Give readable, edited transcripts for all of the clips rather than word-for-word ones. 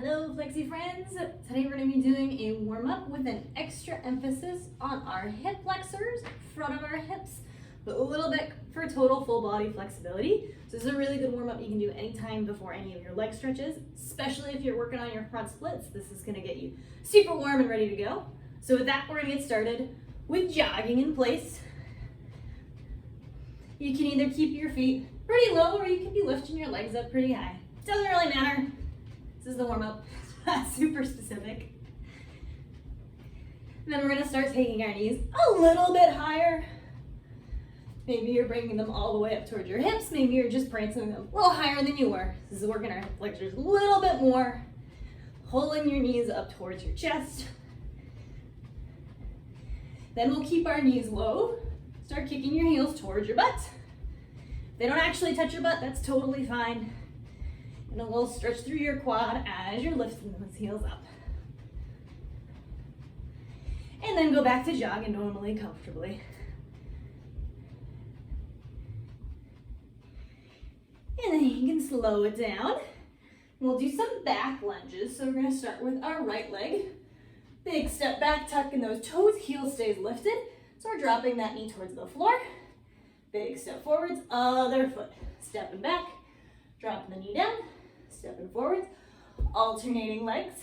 Hello Flexi friends! Today we're going to be doing a warm-up with an extra emphasis on our hip flexors, front of our hips, but a little bit for total full body flexibility. So this is a really good warm-up you can do anytime before any of your leg stretches, especially if you're working on your front splits. This is going to get you super warm and ready to go. So with that, we're going to get started with jogging in place. You can either keep your feet pretty low or you can be lifting your legs up pretty high. Doesn't really matter. This is the warm-up, super specific. And then we're gonna start taking our knees a little bit higher. Maybe you're bringing them all the way up towards your hips. Maybe you're just prancing them a little higher than you were. This is working our hip flexors a little bit more. Pulling your knees up towards your chest. Then we'll keep our knees low. Start kicking your heels towards your butt. If they don't actually touch your butt, that's totally fine. And a little stretch through your quad as you're lifting those heels up. And then go back to jogging normally, comfortably. And then you can slow it down. We'll do some back lunges. So we're gonna start with our right leg. Big step back, tucking those toes, heel stays lifted. So we're dropping that knee towards the floor. Big step forwards, other foot. Stepping back, dropping the knee down. Stepping forwards, alternating legs.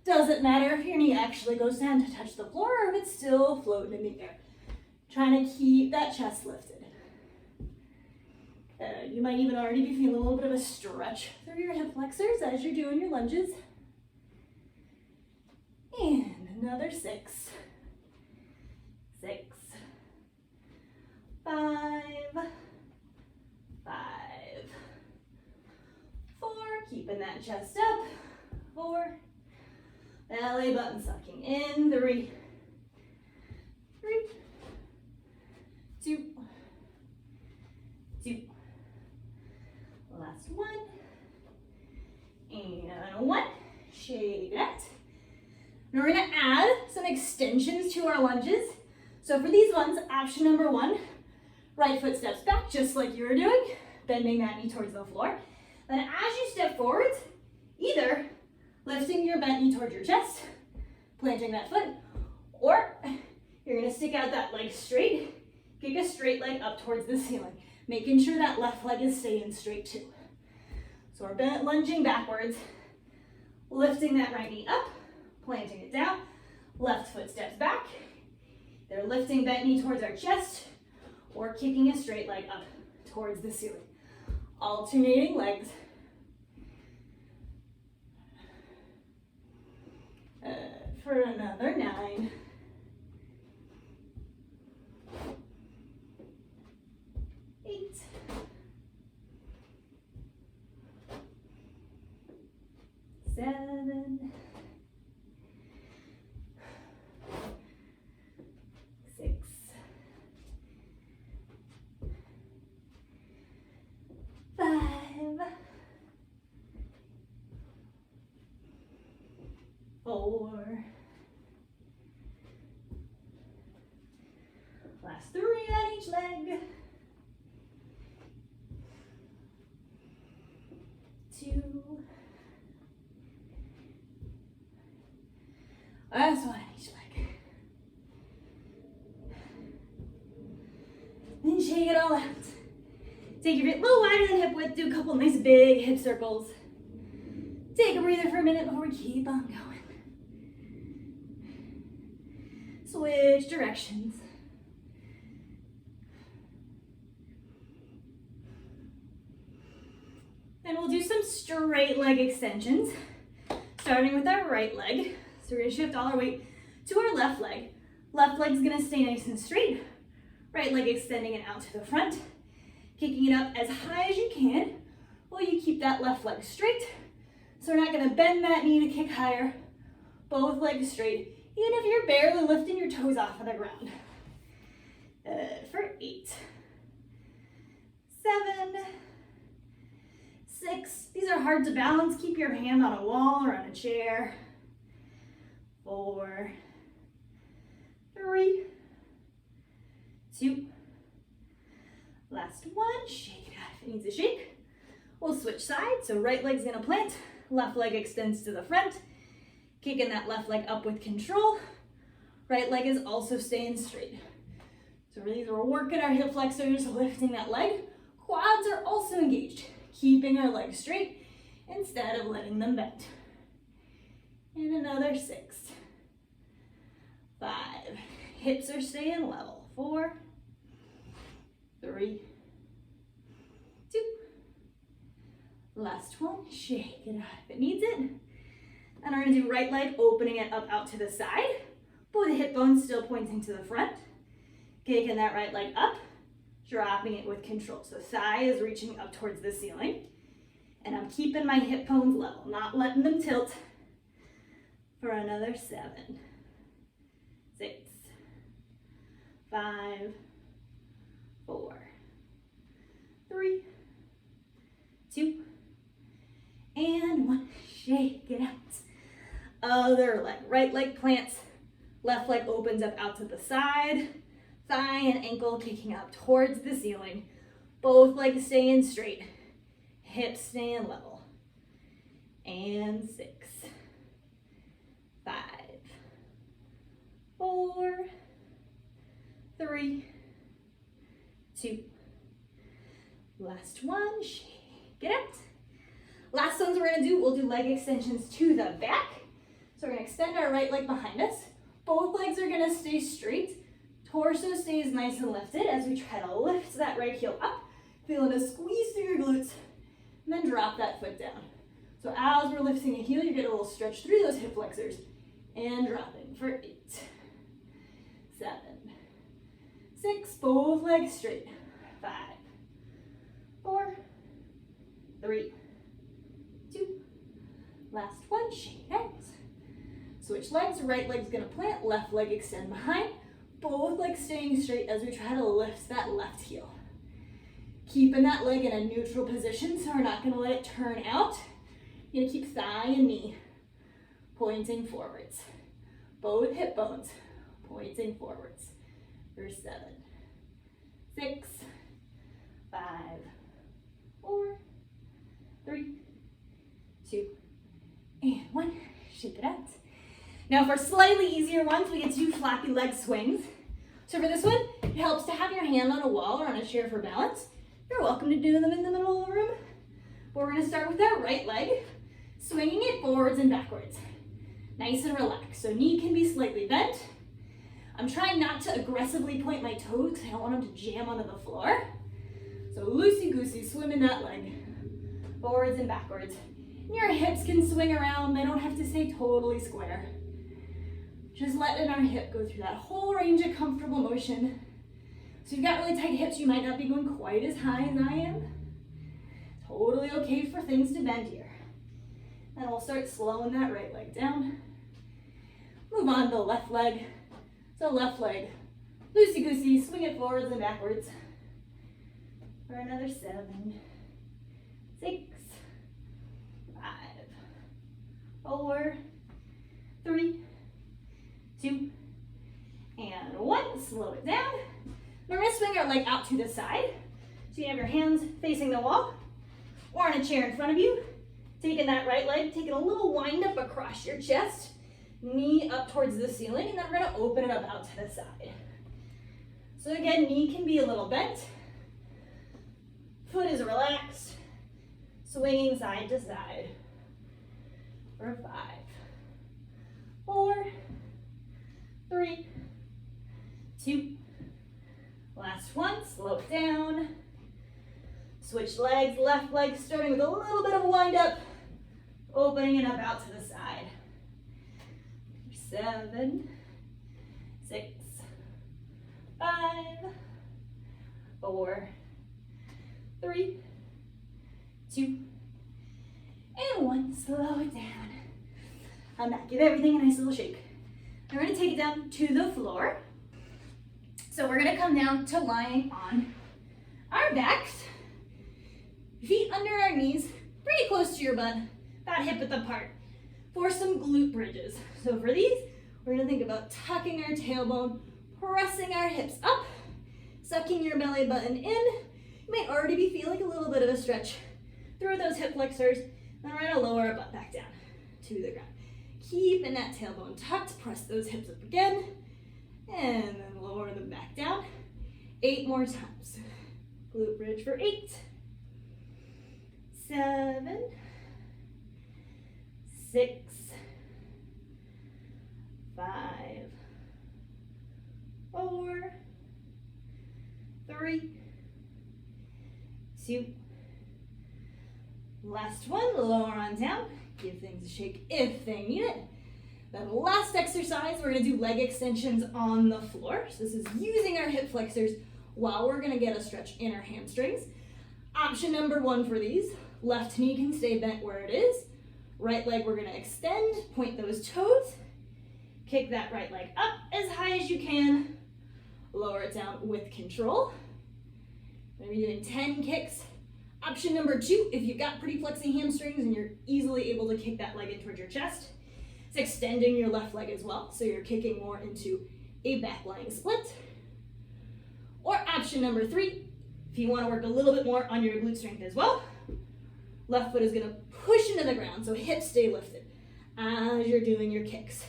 Doesn't matter if your knee actually goes down to touch the floor or if it's still floating in the air. Trying to keep that chest lifted. You might even already be feeling a little bit of a stretch through your hip flexors as you're doing your lunges. And another 6, 6, 5, 5. Keeping that chest up. 4. Belly button sucking in. 3. 3. 2. 2. Last 1. And 1. Shake that. Now we're going to add some extensions to our lunges. So for these ones, option number 1, right foot steps back just like you were doing, bending that knee towards the floor. Then as you step forwards, either lifting your bent knee towards your chest, planting that foot, or you're gonna stick out that leg straight, kick a straight leg up towards the ceiling, making sure that left leg is staying straight too. So we're bent, lunging backwards, lifting that right knee up, planting it down, left foot steps back. They're lifting bent knee towards our chest, or kicking a straight leg up towards the ceiling. Alternating legs. For another 9. 8. 7. 6. 5. 4. Last 3 on each leg. 2. Last 1 on each leg. Then shake it all out. Take your feet a little wider than hip width. Do a couple nice big hip circles. Take a breather for a minute before we keep on going. Switch directions. And we'll do some straight leg extensions, starting with our right leg. So we're gonna shift all our weight to our left leg. Left leg's gonna stay nice and straight. Right leg extending it out to the front, kicking it up as high as you can while you keep that left leg straight. So we're not gonna bend that knee to kick higher. Both legs straight, even if you're barely lifting your toes off of the ground. For 8, 7, 6. These are hard to balance. Keep your hand on a wall or on a chair. 4, 3, 2. Last 1. Shake it out if it needs a shake. We'll switch sides. So right leg's gonna plant, left leg extends to the front, kicking that left leg up with control. Right leg is also staying straight. So for these, we're working our hip flexors, lifting that leg. Quads are also engaged, keeping our legs straight instead of letting them bend. And another 6, 5. Hips are staying level. 4, 3, 2. Last one, shake it out if it needs it. And we're gonna do right leg, opening it up out to the side. Both the hip bones still pointing to the front. Kicking that right leg up, dropping it with control. So thigh is reaching up towards the ceiling. And I'm keeping my hip bones level, not letting them tilt. For another 7, 6, 5, 4, 3, 2, and 1. Shake it out. Other leg, right leg plants, left leg opens up out to the side, thigh and ankle kicking up towards the ceiling, both legs staying straight, hips staying level. And 6, 5, 4, 3, 2. Last one, shake it out. Last ones we're gonna do, we'll do leg extensions to the back. So we're gonna extend our right leg behind us. Both legs are gonna stay straight. Torso stays nice and lifted as we try to lift that right heel up, feeling a squeeze through your glutes, and then drop that foot down. So as we're lifting the heel, you get a little stretch through those hip flexors, and dropping for 8, 7, 6, both legs straight, 5, 4, 3, 2, last one, shake it out. Switch legs, right leg's gonna plant, left leg extend behind, both legs staying straight as we try to lift that left heel. Keeping that leg in a neutral position, so we're not gonna let it turn out. You're gonna keep thigh and knee pointing forwards. Both hip bones pointing forwards. For 7, 6, 5, 4, 3, 2, and 1. Shake it out. Now for slightly easier ones, we get to do flappy leg swings. So for this one, it helps to have your hand on a wall or on a chair for balance. You're welcome to do them in the middle of the room. But we're gonna start with our right leg, swinging it forwards and backwards. Nice and relaxed. So knee can be slightly bent. I'm trying not to aggressively point my toes because I don't want them to jam onto the floor. So loosey-goosey, swimming that leg, forwards and backwards. And your hips can swing around. They don't have to stay totally square. Just letting our hip go through that whole range of comfortable motion. So if you've got really tight hips, you might not be going quite as high as I am. Totally okay for things to bend here. Then we'll start slowing that right leg down. Move on to the left leg. So left leg, loosey-goosey, swing it forwards and backwards. For another 7, 6, 5, 4, 3, 2, and 1. Slow it down. We're gonna swing our leg out to the side. So you have your hands facing the wall or on a chair in front of you. Taking that right leg, taking a little wind up across your chest, knee up towards the ceiling, and then we're gonna open it up out to the side. So again, knee can be a little bent. Foot is relaxed, swinging side to side. For 5, 4, 3, 2, last one, slow it down. Switch legs, left leg starting with a little bit of a wind up, opening it up out to the side. 7, 6, 5, 4, 3, 2, and 1. Slow it down. I'm back. Give everything a nice little shake. We're going to take it down to the floor. So we're going to come down to lying on our backs. Feet under our knees, pretty close to your butt, about hip width apart, for some glute bridges. So for these, we're gonna think about tucking our tailbone, pressing our hips up, sucking your belly button in. You might already be feeling a little bit of a stretch through those hip flexors, Then we're gonna lower our butt back down to the ground. Keeping that tailbone tucked, press those hips up again, and then lower them back down. 8 more times. Glute bridge for 8, 7, 6, 5, 4, 3, 2. Last one, lower on down. Give things a shake if they need it. Then last exercise, we're gonna do leg extensions on the floor. So this is using our hip flexors while we're gonna get a stretch in our hamstrings. Option number 1 for these, left knee can stay bent where it is. Right leg, we're gonna extend, point those toes. Kick that right leg up as high as you can. Lower it down with control. We're gonna be doing 10 kicks. Option number 2, if you've got pretty flexy hamstrings and you're easily able to kick that leg in towards your chest, it's extending your left leg as well, so you're kicking more into a back lying split. Or option number 3, if you want to work a little bit more on your glute strength as well, left foot is going to push into the ground, so hips stay lifted as you're doing your kicks.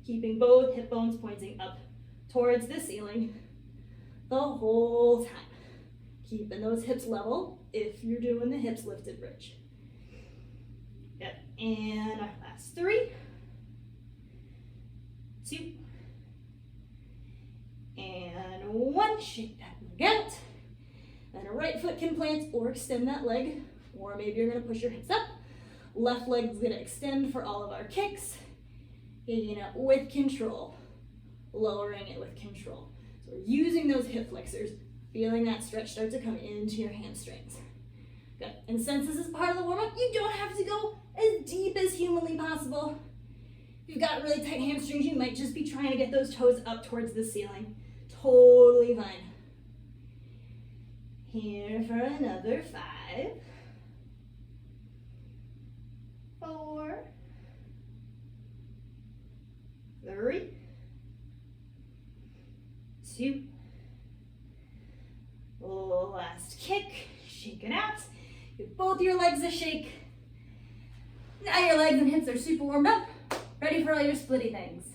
Keeping both hip bones pointing up towards the ceiling the whole time. Keeping those hips level if you're doing the hips lifted bridge. Yep. And our last 3, 2, and 1. Shake that leg out. Then a right foot can plant or extend that leg, or maybe you're going to push your hips up. Left leg is going to extend for all of our kicks. Hitting it with control, lowering it with control. So we're using those hip flexors, feeling that stretch start to come into your hamstrings. Good. And since this is part of the warm-up, you don't have to go as deep as humanly possible. If you've got really tight hamstrings, you might just be trying to get those toes up towards the ceiling. Totally fine. Here for another 5, 4, 3, 2. Last kick. Shake it out. Give both your legs a shake. Now your legs and hips are super warmed up. Ready for all your splitty things.